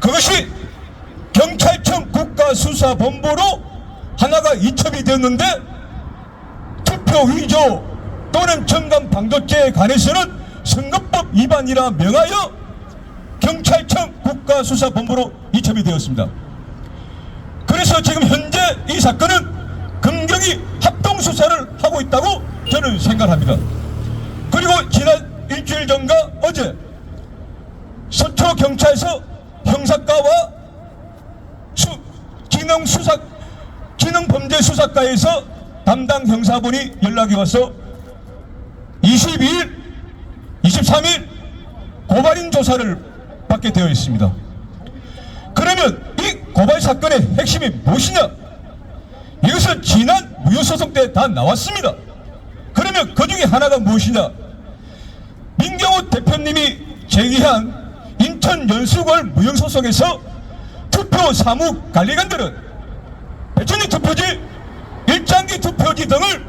그것이 경찰청 국가수사본부로 하나가 이첩이 되었는데 투표 위조 또는 정관 방조죄에 관해서는 선거법 위반이라 명하여 경찰청 국가수사본부로 이첩이 되었습니다. 그래서 지금 현재 이 사건은 검경이 합동수사를 하고 있다고 저는 생각합니다. 그리고 지난 일주일 전과 어제 서초경찰서 형사과와 기능범죄수사과에서 담당 형사분이 연락이 와서 22일, 23일 고발인 조사를 받게 되어 있습니다. 그러면 이 고발 사건의 핵심이 무엇이냐? 이것은 지난 무효소송 때 다 나왔습니다. 그러면 그 중에 하나가 무엇이냐? 민경호 대표님이 제기한 인천 연수구 무효소송에서 투표 사무관리관들은 배천지 투표지, 일장기 투표지 등을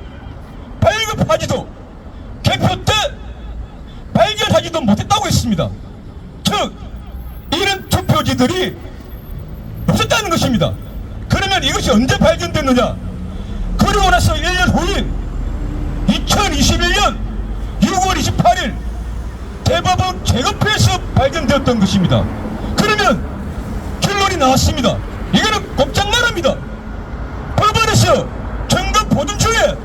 발급하지도 개표 때 발견하지도 못했다고 했습니다. 즉 이런 투표지들이 없었다는 것입니다. 그러면 이것이 언제 발견됐느냐? 그리고 나서 1년 후인 2021년 6월 28일 대법원 재검표에서 발견되었던 것입니다. 그러면 결론이 나왔습니다. 이거는 꼼짝말합니다. 법원에서 점검 보던 중에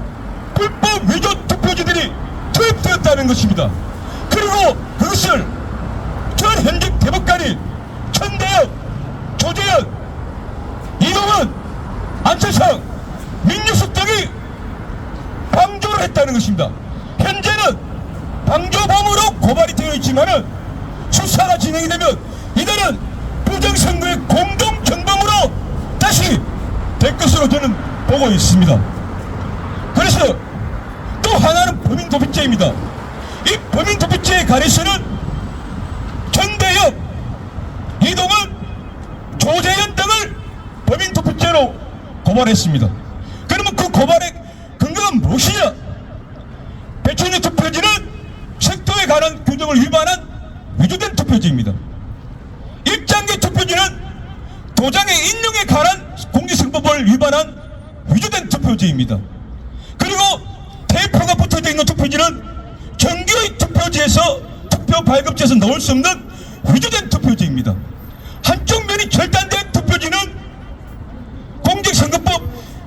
불법 위조 투표지들이 투입되었다는 것입니다. 그리고 그것을 전 현직 대법관이 천대엽, 조재현, 이동원, 안철상, 민유숙 등이 방조를 했다는 것입니다. 현재는 방조범으로 고발이 되어 있지만은 수사가 진행이 되면 이들은 부정선거의 공동정범으로 다시 될 것으로 저는 보고 있습니다. 그래서 또 하나는 범인도피죄입니다. 이 범인도피죄에 관해서는 전대엽, 이동원, 조재현 등을 범인도피죄로 고발했습니다. 그러면 그 고발의 근거가 무엇이냐? 배천지 투표지는 색도에 관한 규정을 위반한 위조된 투표지입니다. 입장기 투표지는 도장의 인용에 관한 공직선거법을 위반한 위조된 투표지입니다. 그리고 테이프가 붙어져 있는 투표지는 정규의 투표지에서 투표 발급지에서 넣을 수 없는 위조된 투표지입니다. 한쪽 면이 절단된 투표지는 공직선거법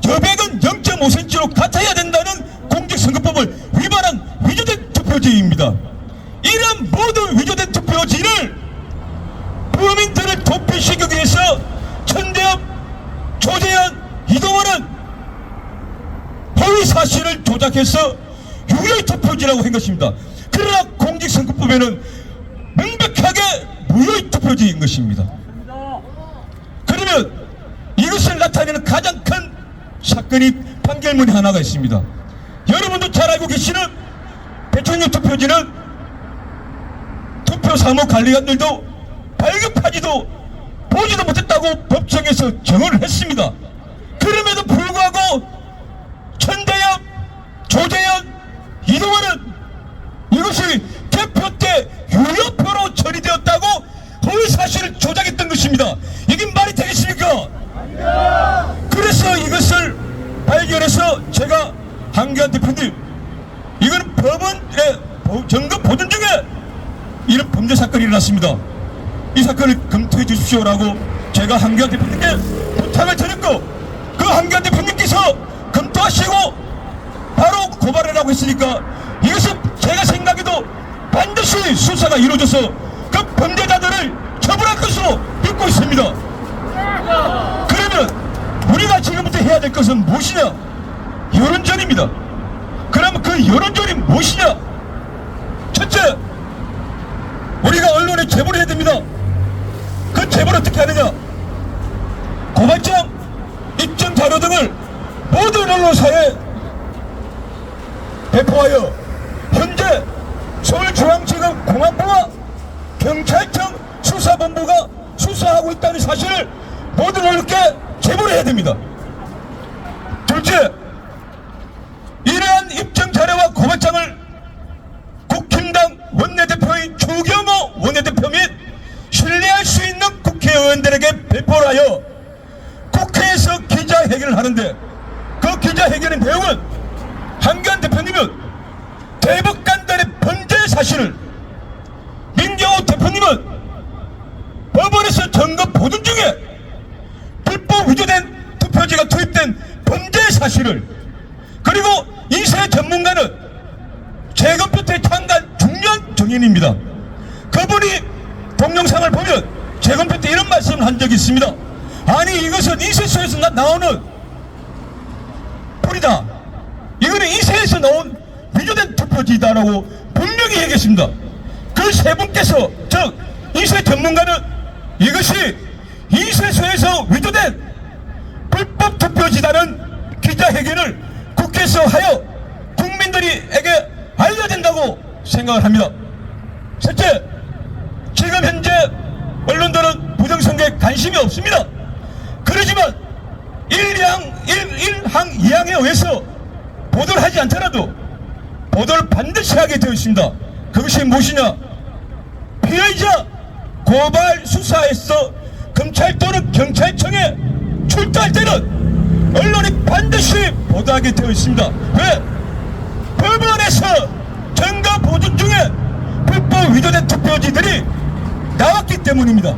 여백은 0.5cm로 같아야 된다는 공직선거법을 위반한 위조된 투표지입니다. 이런 모든 위조된 투표지를 범인들을 도피시키기 위해서 천대엽, 조재현, 이동원은 허위 사실을 조작해서 유효 투표지라고 한 것입니다. 그러나 공직선거법에는 명백하게 무효 투표지인 것입니다. 그러면 이것을 나타내는 가장 큰 사건이 판결문이 하나가 있습니다. 여러분도 잘 알고 계시는 배천지 투표지는 투표 사무관리관들도 발급하지도 보지도 못했다고 법정에서 정언을 했습니다. 그럼에도 불구하고 천대엽, 조재현, 이동원은 이것이 개표 때 유효표로 처리되었다고 허위 사실을 조작했던 것입니다. 이게 말이 되겠습니까? 그래서 이것을 발견해서 제가 한교안 대표님, 이거는 법원의 점검 보던 중에 이런 범죄 사건이 일어났습니다. 이 사건을 검토해 주십시오라고 제가 한교안 대표님께 부탁을 드렸고, 그 한교안 대표님께서 검토하시고 바로 고발하라고 했으니까 이것이 제가 생각해도 반드시 수사가 이루어져서 그 범죄자들을 처벌할 것으로 믿고 있습니다. 그러면 우리가 지금부터 해야 될 것은 무엇이냐? 여론전입니다. 그러면 그 여론전이 무엇이냐? 첫째, 우리가 언론에 제보를 해야 됩니다. 그 제보를 어떻게 하느냐? 고발장, 입증 자료 등을 모든 언론사에 배포하여 현재 서울중앙지검 공안부와 경찰청 수사본부가 수사하고 있다는 사실을 모든 언론께 제보를 해야 됩니다. 둘째, 이러한 입증 자료와 고발장을 국힘당 원내대표인 추경호 원내대표 및 신뢰할 수 있는 국회의원 국민들에게 배포를 하여 국회에서 기자회견을 하는데 그 기자회견의 내용은 한기환 대표님은 대북 간단의 범죄 사실을, 민경호 대표님은 법원에서 점거 보던 중에 불법 위조된 투표지가 투입된 범죄 사실을, 그리고 인쇄 전문가는 재검표태에 참가한 중요한 정인입니다. 그분이 동영상을 보면 재검표 때 이런 말씀을 한 적이 있습니다. 아니 이것은 인쇄소에서 나오는 풀이다, 이거는 인쇄에서 나온 위조된 투표지다라고 분명히 얘기했습니다. 그 세 분께서, 즉 인쇄 전문가는 이것이 인쇄소에서 위조된 불법 투표지다는 기자회견을 국회에서 하여 국민들에게 알려야 된다고 생각을 합니다. 셋째, 지금 현재 언론들은 부정선거에 관심이 없습니다. 그러지만 일항2항에 의해서 보도를 하지 않더라도 보도를 반드시 하게 되어 있습니다. 그것이 무엇이냐? 피해자 고발 수사에서 검찰 또는 경찰청에 출두할 때는 언론이 반드시 보도하게 되어 있습니다. 왜? 법원에서 점거 보존 중에 불법 위조된 투표지들이 나왔기 때문입니다.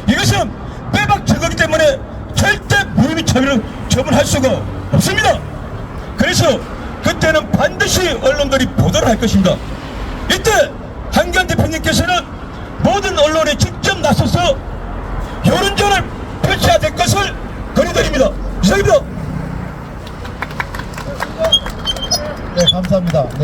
이것은 빼박 증거이기 때문에 절대 무혐의 처리를 처분할 수가 없습니다. 그래서 그때는 반드시 언론들이 보도를 할 것입니다. 이때 한기환 대표님께서는 모든 언론에 직접 나서서 여론전을 펼쳐야 될 것을 건의드립니다. 이상입니다. 네, 감사합니다. 네.